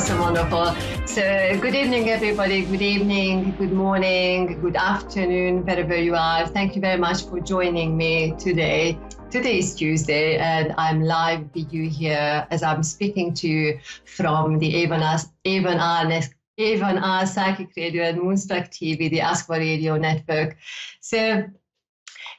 so wonderful. So good evening, everybody. Good evening, good morning, good afternoon, wherever you are. Thank you very much for joining me today. Today is Tuesday, and I'm live with you here as I'm speaking to you from the Avon R Psychic Radio and Moonstruck TV, the Ask for Radio network. So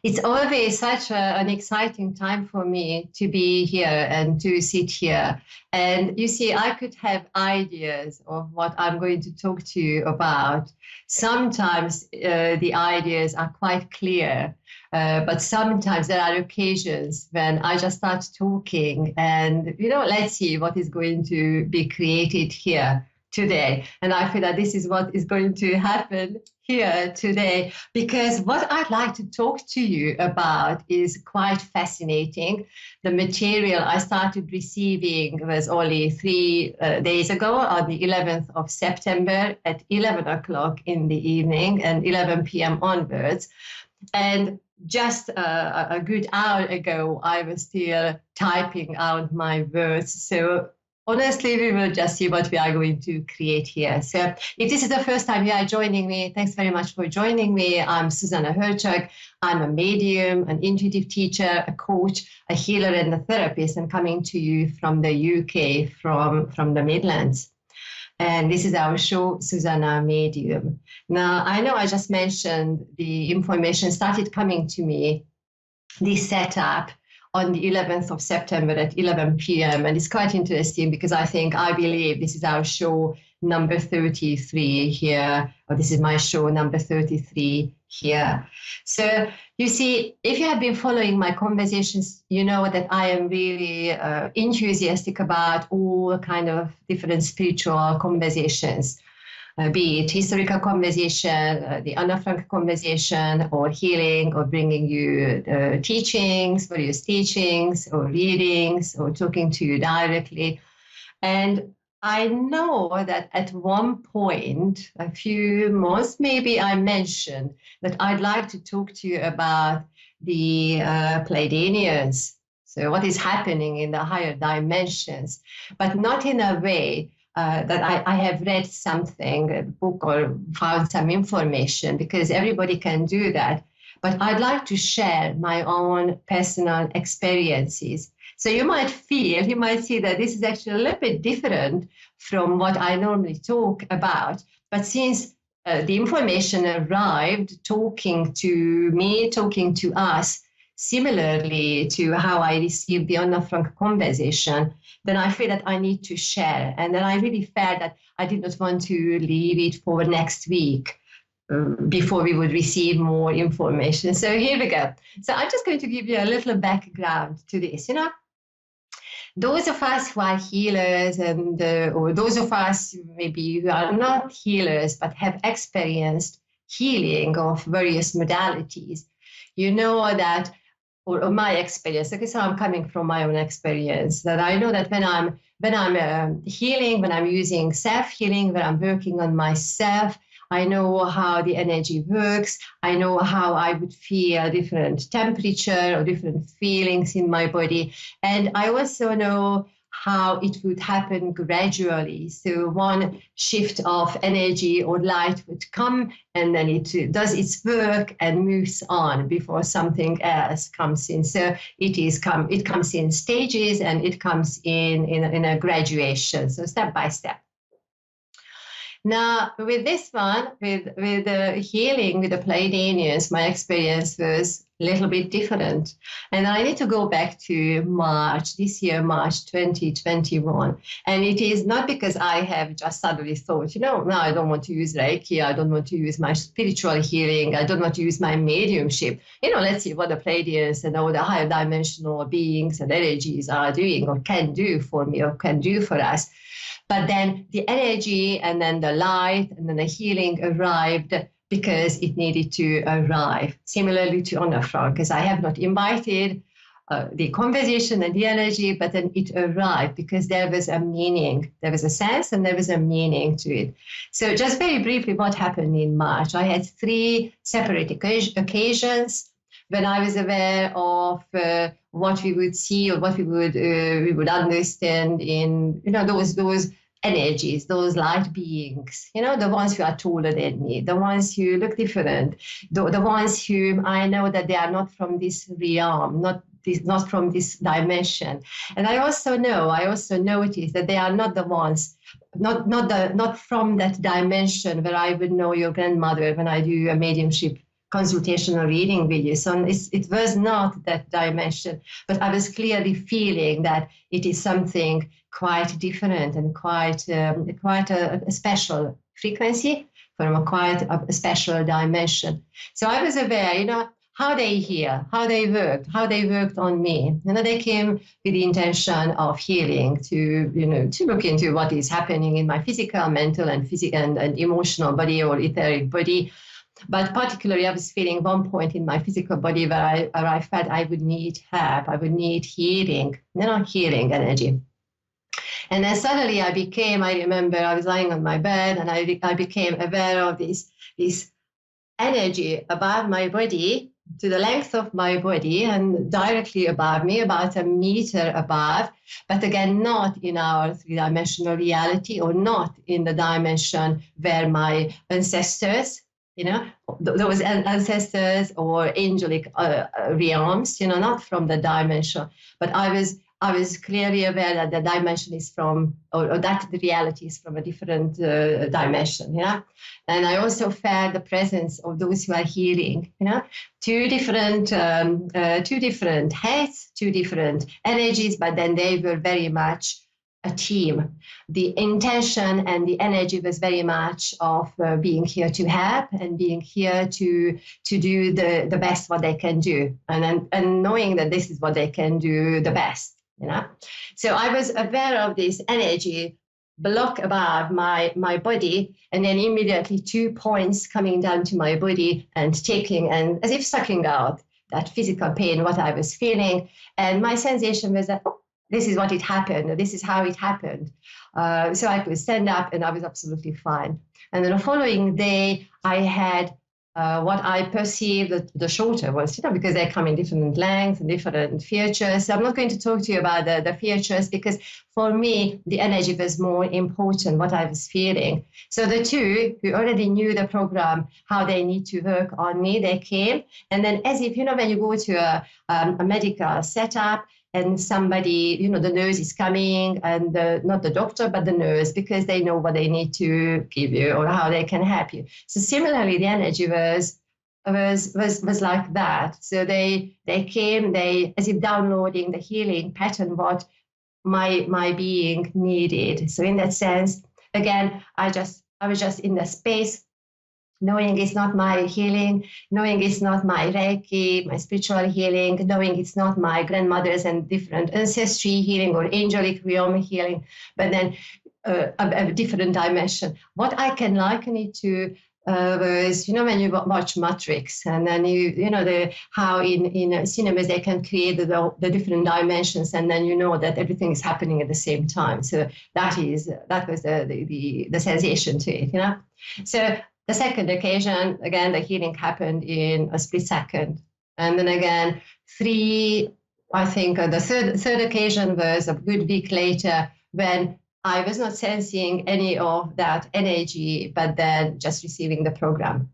it's always such an exciting time for me to be here and to sit here. And you see, I could have ideas of what I'm going to talk to you about. Sometimes the ideas are quite clear, but sometimes there are occasions when I just start talking and, let's see what is going to be created here today. And I feel that this is what is going to happen here today, because what I'd like to talk to you about is quite fascinating. The material I started receiving was only 3 days ago, on the 11th of September at 11 o'clock in the evening and 11 p.m. onwards. And just a good hour ago, I was still typing out my words. So honestly, we will just see what we are going to create here. So if this is the first time you are joining me, thanks very much for joining me. I'm Zsuzsanna Hörcsög. I'm a medium, an intuitive teacher, a coach, a healer, and a therapist, and coming to you from the UK, from the Midlands. And this is our show, Zsuzsanna Medium. Now, I know I just mentioned the information started coming to me, this setup, on the 11th of September at 11 p.m. And it's quite interesting because I believe this is our show number 33 here, or this is my show number 33 here. So you see, if you have been following my conversations, you know that I am really enthusiastic about all kind of different spiritual conversations. Be it historical conversation, the Anna Frank conversation, or healing, or bringing you teachings, various teachings, or readings, or talking to you directly. And I know that at one point, a few months, maybe I mentioned that I'd like to talk to you about the Pleiadians. So what is happening in the higher dimensions, but not in a way that I have read something, a book, or found some information, because everybody can do that. But I'd like to share my own personal experiences. So you might see that this is actually a little bit different from what I normally talk about. But since the information arrived, talking to us, similarly to how I received the Anna Frank conversation, then I feel that I need to share. And then I really felt that I did not want to leave it for next week before we would receive more information. So here we go. So I'm just going to give you a little background to this. Those of us who are healers or those of us maybe who are not healers but have experienced healing of various modalities, you know that, or my experience, okay, so I'm coming from my own experience, that I know that when I'm healing, when I'm using self-healing, when I'm working on myself, I know how the energy works. I know how I would feel different temperature or different feelings in my body. And I also know how it would happen gradually. So one shift of energy or light would come, and then it does its work and moves on before something else comes in. So it comes in stages, and it comes in a graduation, so step by step. Now, with this one, with the healing with the Pleiadians, my experience was a little bit different. And I need to go back to March 2021. And it is not because I have just suddenly thought, no, I don't want to use Reiki, I don't want to use my spiritual healing, I don't want to use my mediumship. Let's see what the Pleiadians and all the higher dimensional beings and energies are doing or can do for me or can do for us. But then the energy and then the light and then the healing arrived because it needed to arrive. Similarly to Anna Frank, because I have not invited the conversation and the energy, but then it arrived because there was a meaning, there was a sense, and there was a meaning to it. So just very briefly, what happened in March? I had 3 separate occasions when I was aware of what we would see or what we would understand in those energies, those light beings, the ones who are taller than me, the ones who look different, the ones whom I know that they are not from this realm, not from this dimension. And I also notice that they are not the ones, not from that dimension where I would know your grandmother when I do a mediumship consultation or reading with you. So it was not that dimension, but I was clearly feeling that it is something quite different and quite a special frequency from a special dimension. So I was aware, how they hear, how they worked on me. They came with the intention of healing, to look into what is happening in my physical, mental, and emotional body or etheric body. But particularly, I was feeling one point in my physical body where I felt I would need help, I would need healing, healing energy. And then suddenly I remember I was lying on my bed and I became aware of this energy above my body, to the length of my body and directly above me, about a meter above, but again, not in our three-dimensional reality, or not in the dimension where my ancestors, those ancestors or angelic realms, not from the dimension, but I was clearly aware that the dimension is from, or that the reality is from a different dimension, And I also felt the presence of those who are healing, two different heads, two different energies, but then they were very much a team. The intention and the energy was very much of being here to help and being here to do the best what they can do, and knowing that this is what they can do the best. So I was aware of this energy block above my body, and then immediately 2 points coming down to my body and taking and as if sucking out that physical pain, what I was feeling. And my sensation was that, this is what it happened. This is how it happened. So I could stand up and I was absolutely fine. And then the following day, I had what I perceived the shorter ones, because they come in different lengths and different features. So I'm not going to talk to you about the features, because for me, the energy was more important, what I was feeling. So the two who already knew the program, how they need to work on me, they came. And then as if, when you go to a medical setup, and somebody, the nurse is coming, and not the doctor, but the nurse, because they know what they need to give you or how they can help you. So similarly, the energy was like that. So they came, as if downloading the healing pattern, what my being needed. So in that sense, again, I was just in the space, knowing it's not my healing, knowing it's not my Reiki, my spiritual healing, knowing it's not my grandmother's and different ancestry healing or angelic realm healing, but then a different dimension. What I can liken it to was, when you watch Matrix, and then how in cinemas they can create the different dimensions, and then that everything is happening at the same time. So that was the sensation to it, So the second occasion, again, the healing happened in a split second. And then again, the third occasion was a good week later, when I was not sensing any of that energy, but then just receiving the program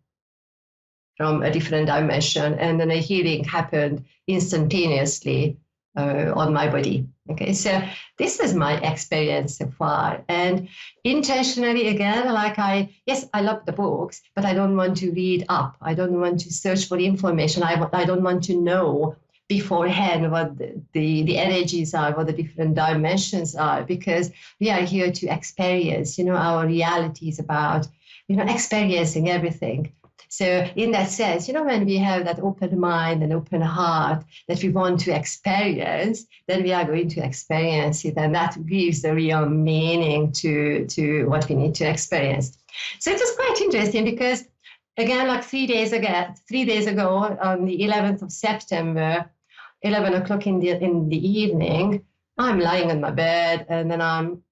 from a different dimension. And then a healing happened instantaneously on my body. Okay, so this is my experience so far. And intentionally, again, I love the books, but I don't want to read up. I don't want to search for information. I don't want to know beforehand what the energies are, what the different dimensions are, because we are here to experience, our reality is about, experiencing everything. So in that sense, when we have that open mind and open heart that we want to experience, then we are going to experience it. And that gives the real meaning to what we need to experience. So it was quite interesting because, again, like 3 days ago, on the 11th of September, 11 o'clock in the evening, I'm lying on my bed, and then I'm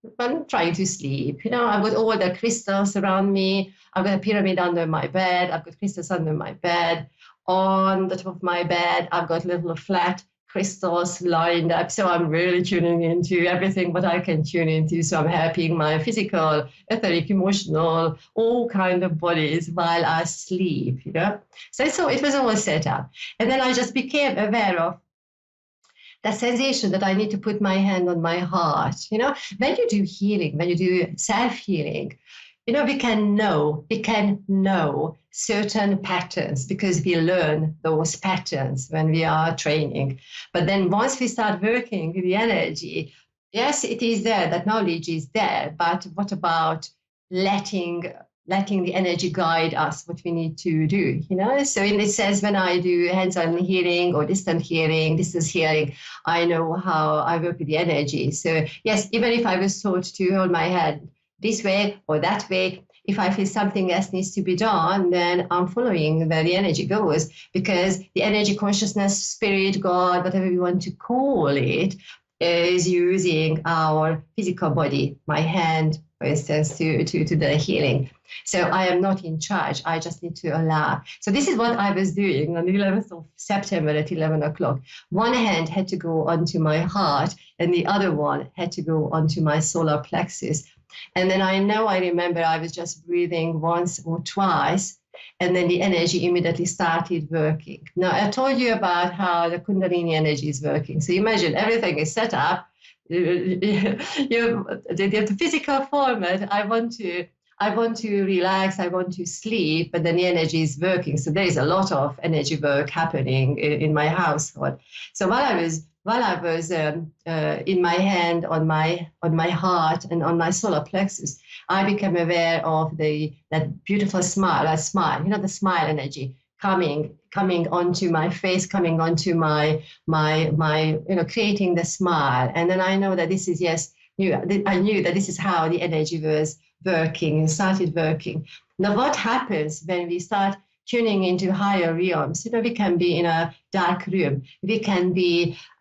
trying to sleep. I've got all the crystals around me. I've got a pyramid under my bed. I've got crystals under my bed. On the top of my bed, I've got little flat crystals lined up. So I'm really tuning into everything what I can tune into. So I'm helping my physical, etheric, emotional, all kind of bodies while I sleep, you know. So it was all set up. And then I just became aware of that sensation that I need to put my hand on my heart. You know, when you do healing, when you do self-healing, you know, we can know certain patterns because we learn those patterns when we are training. But then once we start working with the energy, yes, it is there, that knowledge is there, but what about letting the energy guide us what we need to do, you know? So in this sense, when I do hands-on healing or distant healing, distance healing, I know how I work with the energy. So yes, even if I was taught to hold my head this way or that way, if I feel something else needs to be done, then I'm following where the energy goes, because the energy, consciousness, spirit, God, whatever we want to call it, is using our physical body, my hand, for instance, to the healing. So I am not in charge. I just need to allow. So this is what I was doing on the 11th of September at 11 o'clock. One hand had to go onto my heart and the other one had to go onto my solar plexus. And then I remember I was just breathing once or twice, and then the energy immediately started working. Now, I told you about how the Kundalini energy is working. So imagine everything is set up. The physical format, I want to relax, I want to sleep, but then the energy is working. So there is a lot of energy work happening in my household. So while I was in my hand on my heart and on my solar plexus, I became aware of that beautiful smile, you know, the smile energy coming onto my face, coming onto my you know, creating the smile. And then I know that this is, I knew that this is how the energy was working and started working. Now, what happens when we start tuning into higher realms? You know, we can be in a dark room. We can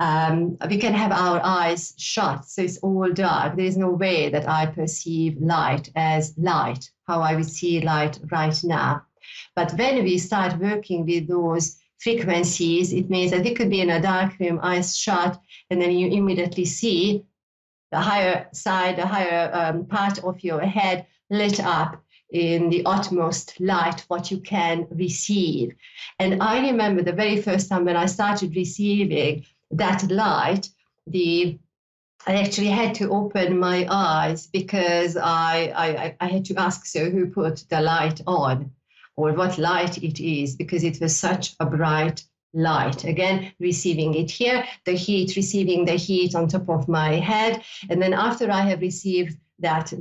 have our eyes shut, so it's all dark. There is no way that I perceive light as light, how I would see light right now. But when we start working with those frequencies, it means that we could be in a dark room, eyes shut, and then you immediately see the higher side, the higher part of your head lit up in the utmost light, what you can receive. And I remember the very first time when I started receiving that light, I actually had to open my eyes because I had to ask, so who put the light on, or what light it is, because it was such a bright light. Again, receiving it here, receiving the heat on top of my head. And then after I have received that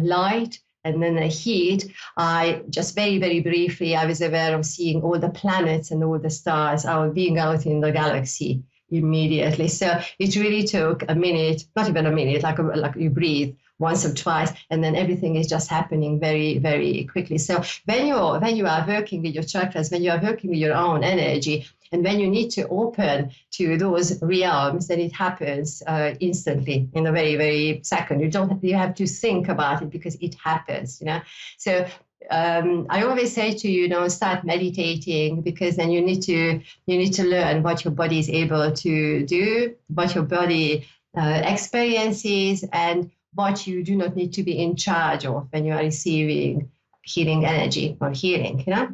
light and then the heat, I just very, very briefly, I was aware of seeing all the planets and all the stars, being out in the galaxy immediately. So it really took a minute, not even a minute, like you breathe once or twice, and then everything is just happening very, very quickly. So when you are working with your chakras, when you are working with your own energy, and when you need to open to those realms, then it happens instantly in a very, very second. You have to think about it because it happens, you know. So I always say to you, start meditating, because then you need to learn what your body is able to do, what your body experiences, and what you do not need to be in charge of when you are receiving healing energy or healing, you know.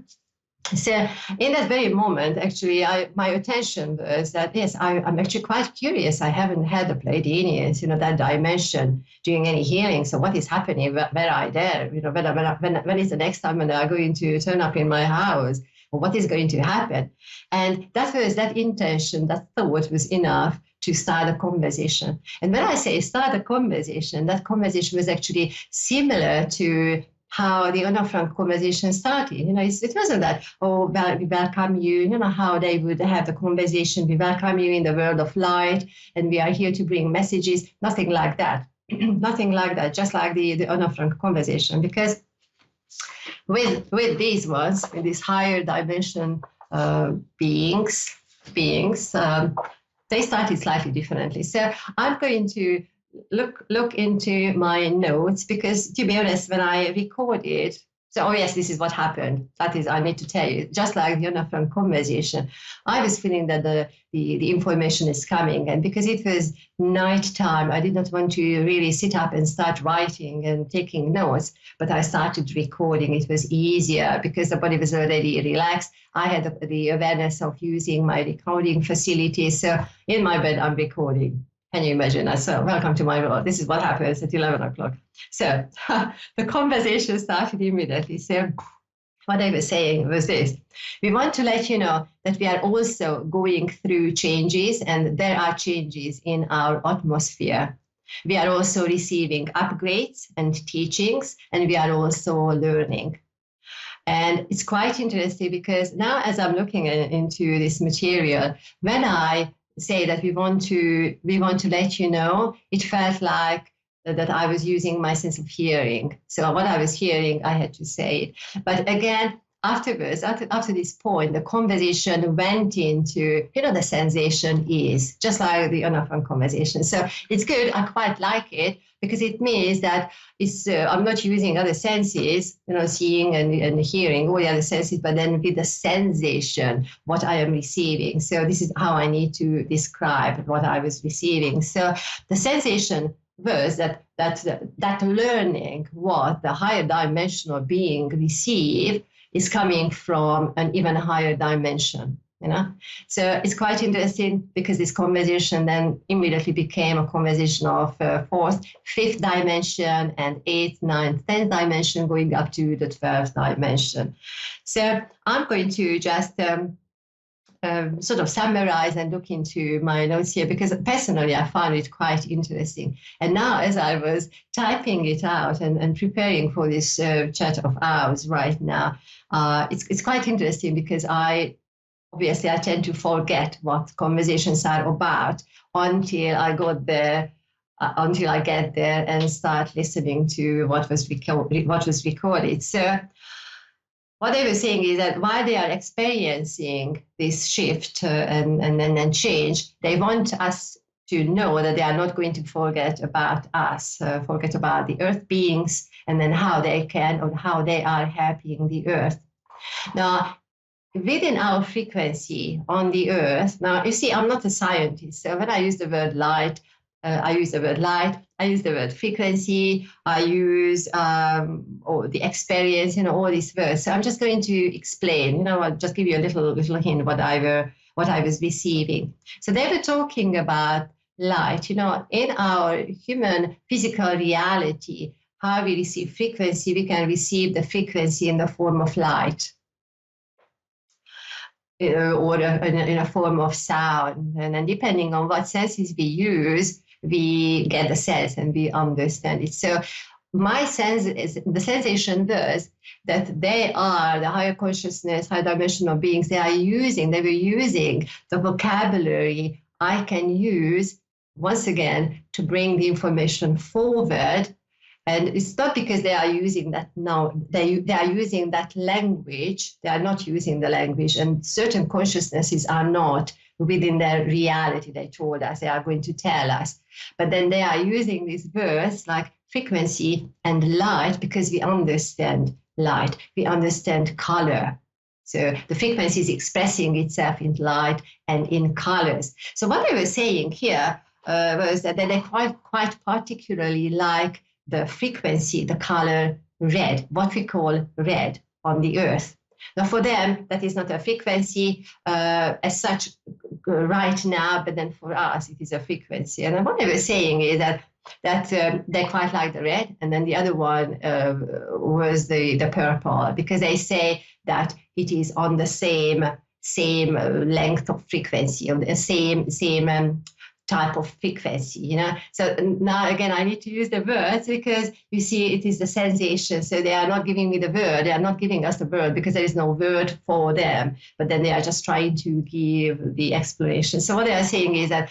So in that very moment, actually, my attention was that, yes, I'm actually quite curious. I haven't had a Pleiadians, that dimension doing any healing. So what is happening? Where I there? When is the next time when I'm going to turn up in my house? Or what is going to happen? And that intention, that thought was enough to start a conversation. And when I say start a conversation, that conversation was actually similar to how the Anna Frank conversation started. It wasn't that, we welcome you, how they would have the conversation, we welcome you in the world of light, and we are here to bring messages. Nothing like that. Nothing like that, just like the Anna Frank conversation. Because with these ones, with these higher dimension beings, they started slightly differently. So I'm going to look into my notes, because to be honest, when I recorded So, oh yes, this is what happened. That is, I need to tell you, just like the Jonathan conversation, I was feeling that the information is coming. And because it was nighttime, I did not want to really sit up and start writing and taking notes, but I started recording. It was easier because the body was already relaxed. I had the awareness of using my recording facilities. So in my bed, I'm recording. Can you imagine that? So welcome to my world. This is what happens at 11 o'clock. So the conversation started immediately. So what I was saying was this. We want to let you know that we are also going through changes, and there are changes in our atmosphere. We are also receiving upgrades and teachings, and we are also learning. And it's quite interesting because now as I'm looking into this material, when I say that we want to let you know, it felt like that I was using my sense of hearing. So what I was hearing, I had to say it. But again, afterwards, after this point, the conversation went into, the sensation is, just like the Jonathan conversation. So it's good. I quite like it because it means that I'm not using other senses, seeing and hearing, all the other senses, but then with the sensation, what I am receiving. So this is how I need to describe what I was receiving. So the sensation was that learning what the higher dimensional being receive is coming from an even higher dimension. So it's quite interesting because this conversation then immediately became a conversation of fourth, fifth dimension, and eighth, ninth, 10th dimension, going up to the 12th dimension. So I'm going to just sort of summarize and look into my notes here because personally I found it quite interesting. And now as I was typing it out and preparing for this chat of ours right now, it's quite interesting because obviously I tend to forget what conversations are about until I get there and start listening to what was recorded. So what they were saying is that while they are experiencing this shift and change, they want us to know that they are not going to forget about us, forget about the earth beings, and then how they are helping the earth. Now, within our frequency on the earth, now you see, I'm not a scientist, so when I use the word light, I use the word frequency, I use the experience, all these words. So I'm just going to explain, I'll just give you a little hint what I was receiving. So they were talking about light, in our human physical reality, how we receive frequency, we can receive the frequency in the form of light. Or in a form of sound. And then depending on what senses we use, we get the sense and we understand it. So my sense is, the sensation was that they are the higher consciousness, higher dimensional beings. They were using the vocabulary I can use once again to bring the information forward. And it's not because they are using that now, they are using that language. They are not using the language, and certain consciousnesses are not within their reality. They told us, they are going to tell us. But then they are using these words like frequency and light because we understand light, we understand color. So the frequency is expressing itself in light and in colors. So what they were saying here was that they quite particularly like the frequency, the color red, what we call red on the earth. Now for them, that is not a frequency as such right now, but then for us, it is a frequency. And what they were saying is that they quite like the red, and then the other one was the purple, because they say that it is on the same length of frequency, on the same type of frequency, So now again, I need to use the words because you see, it is the sensation. So they are not giving me the word. They are not giving us the word because there is no word for them. But then they are just trying to give the explanation. So what they are saying is that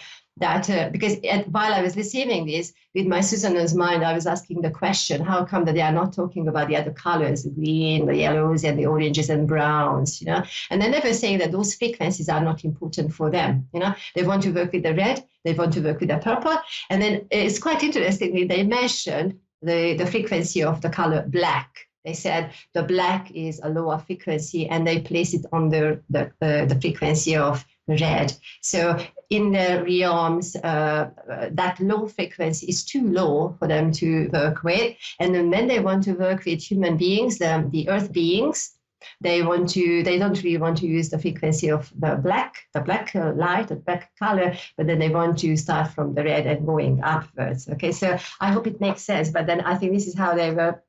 because while I was receiving this, with my Zsuzsanna's mind, I was asking the question, how come that they are not talking about the other colors, the green, the yellows, and the oranges and browns, And then they were saying that those frequencies are not important for them, They want to work with the red, they want to work with the purple. And then it's quite interestingly, they mentioned the frequency of the color black. They said the black is a lower frequency, and they place it on the frequency of red. So in the realms, that low frequency is too low for them to work with. And then when they want to work with human beings, the earth beings, they don't really want to use the frequency of the black light, the black color, but then they want to start from the red and going upwards. Okay, so I hope it makes sense. But then I think this is how they were,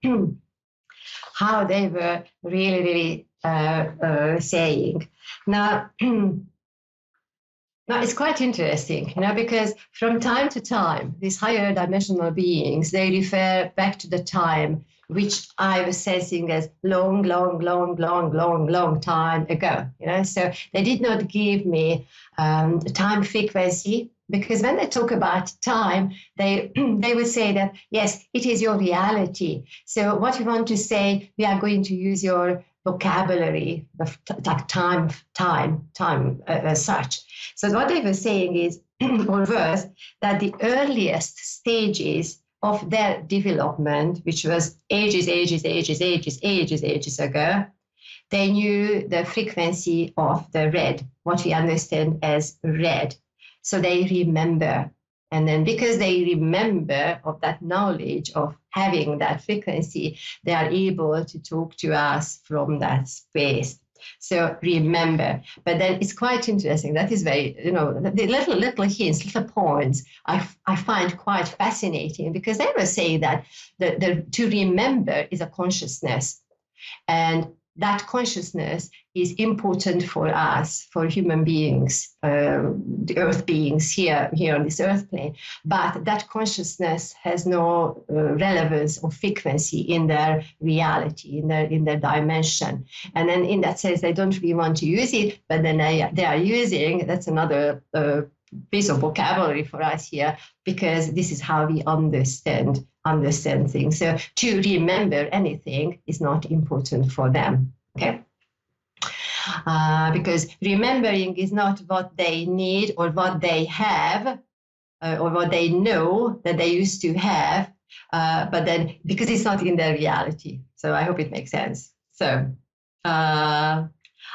really saying. Now, now it's quite interesting, because from time to time, these higher dimensional beings, they refer back to the time which I was sensing as long time ago. So they did not give me time frequency, because when they talk about time, they would say that, yes, it is your reality. So what we want to say, we are going to use your vocabulary, like time as such. So what they were saying is, or was, that the earliest stages of their development, which was ages ago, they knew the frequency of the red, what we understand as red. So they remember. And then because they remember of that knowledge of having that frequency, they are able to talk to us from that space. So remember. But then it's quite interesting. That is very, the little hints, little points I find quite fascinating, because they were saying that to remember is a consciousness. And that consciousness is important for us, for human beings, the earth beings here on this earth plane. But that consciousness has no relevance or frequency in their reality, in their dimension. And then in that sense, they don't really want to use it, but then they are using, that's another piece of vocabulary for us here, because this is how we understand things. So to remember anything is not important for them, okay? Because remembering is not what they need or what they have or what they know that they used to have, but then because it's not in their reality. So I hope it makes sense. So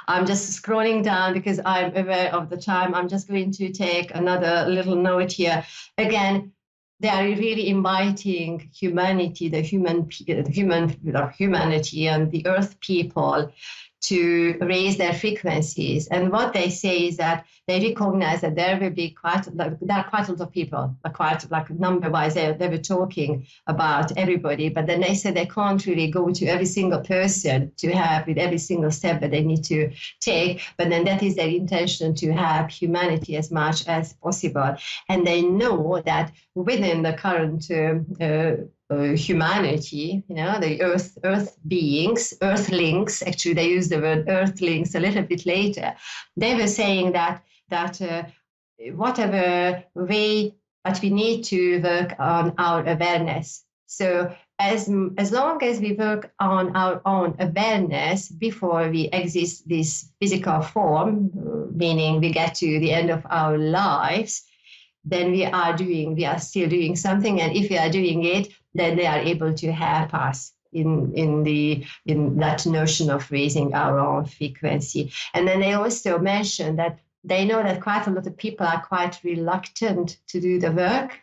I'm just scrolling down because I'm aware of the time. I'm just going to take another little note here. Again, they are really inviting humanity, humanity and the earth people to raise their frequencies. And what they say is that they recognize that there will be there are quite a lot of people, quite like number-wise, they were talking about everybody, but then they said they can't really go to every single person to have with every single step that they need to take, but then that is their intention, to have humanity as much as possible. And they know that within the current humanity, the earth beings, earthlings, actually they use the word earthlings a little bit later, they were saying that whatever way that we need to work on our awareness. So as long as we work on our own awareness before we exist this physical form, meaning we get to the end of our lives, then we are still doing something. And if we are doing it, then they are able to help us in that notion of raising our own frequency. And then they also mentioned that they know that quite a lot of people are quite reluctant to do the work.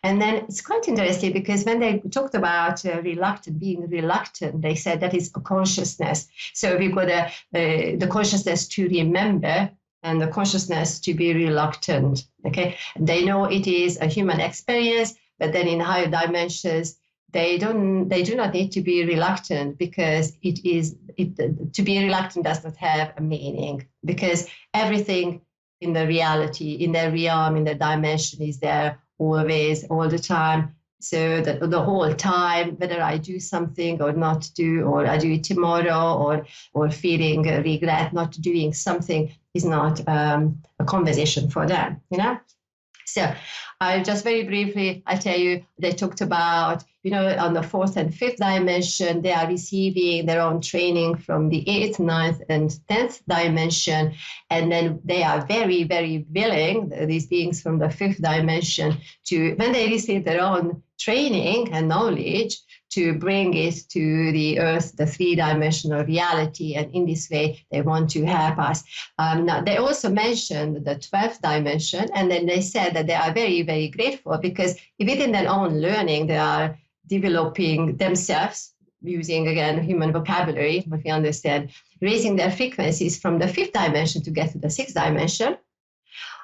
And then it's quite interesting because when they talked about being reluctant, they said that is a consciousness. So we've got the consciousness to remember and the consciousness to be reluctant. Okay, they know it is a human experience, but then in higher dimensions, they do not need to be reluctant, because to be reluctant does not have a meaning, because everything in the reality, in their realm, in the dimension is there always, all the time. So that the whole time, whether I do something or not do, or I do it tomorrow, or feeling regret not doing something, is not a conversation for them, So I just very briefly, I tell you, they talked about on the fourth and fifth dimension, they are receiving their own training from the eighth, ninth, and 10th dimension. And then they are very, very willing, these beings from the fifth dimension, to, when they receive their own training and knowledge, to bring it to the earth, the three-dimensional reality. And in this way, they want to help us. Now, they also mentioned the 12th dimension, and then they said that they are very, very grateful because within their own learning, they are developing themselves using, again, human vocabulary, what we understand, raising their frequencies from the fifth dimension to get to the sixth dimension.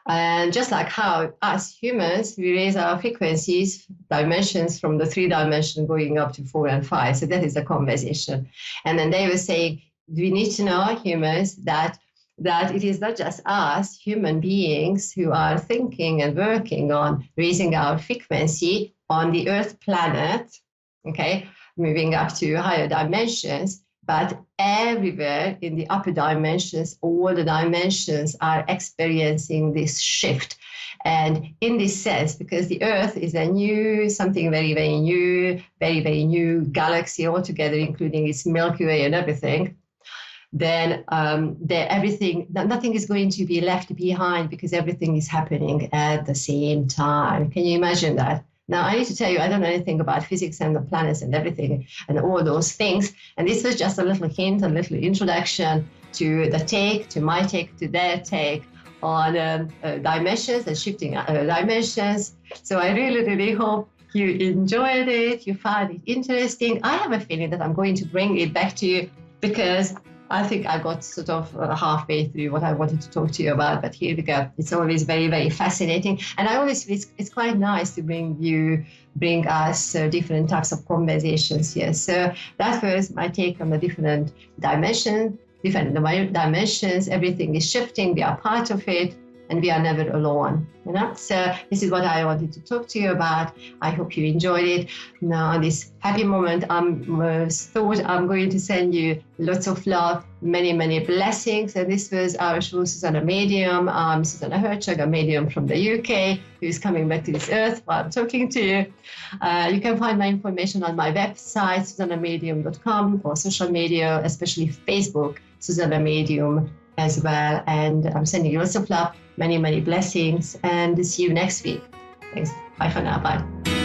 And just like how us humans, we raise our frequencies, dimensions from the three dimension going up to 4 and 5. So that is the conversation. And then they were saying, we need to know, humans, that it is not just us, human beings, who are thinking and working on raising our frequency on the Earth planet, okay, moving up to higher dimensions. But everywhere in the upper dimensions, all the dimensions are experiencing this shift. And in this sense, because the Earth is something very, very new, very, very new galaxy altogether, including its Milky Way and everything, then nothing is going to be left behind because everything is happening at the same time. Can you imagine that? Now, I need to tell you, I don't know anything about physics and the planets and everything and all those things. And this was just a little hint, a little introduction to my take, to their take on dimensions and shifting dimensions. So I really, really hope you enjoyed it, you found it interesting. I have a feeling that I'm going to bring it back to you because I think I got sort of halfway through what I wanted to talk to you about, but here we go. It's always very, very fascinating. And I always feel it's quite nice to bring us different types of conversations here. So that was my take on the different dimensions. Everything is shifting. We are part of it. And we are never alone, So this is what I wanted to talk to you about. I hope you enjoyed it. Now, on this happy moment, I'm going to send you lots of love, many, many blessings. And this was our show, Zsuzsanna Medium. I'm Zsuzsanna Hörcsög, a medium from the UK, who's coming back to this earth while I'm talking to you. You can find my information on my website, zsuzannamedium.com, or social media, especially Facebook, Zsuzsanna Medium as well. And I'm sending you lots of love, many, many blessings, and see you next week. Thanks. Bye for now. Bye.